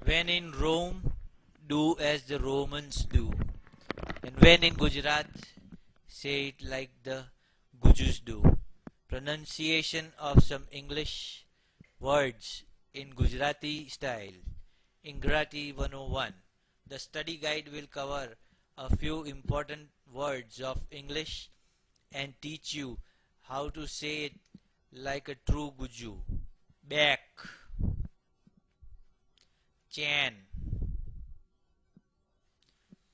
When in Rome, do as the Romans do. And when in Gujarat, say it like the Gujus do. Pronunciation of some English words in Gujarati style. Ingrati 101. The study guide will cover a few important words of English and teach you how to say it like a true Guju. Back, chain,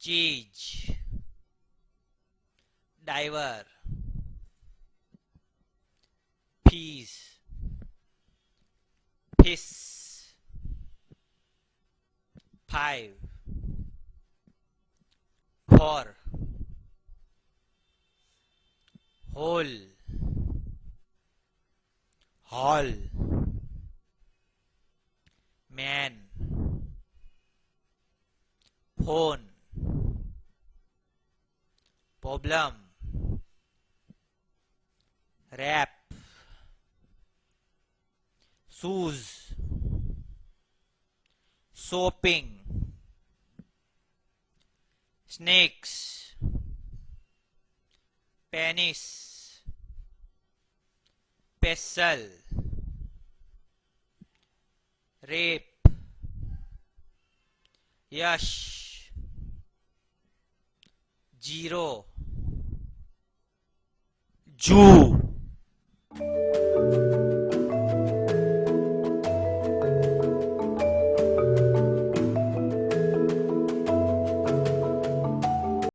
cheese, diver, peas, piss, 5, 4, whole, hall, man, phone, problem, rap, shoes, soaping, snakes, penis, pestle, rape, yash, zero, Jew,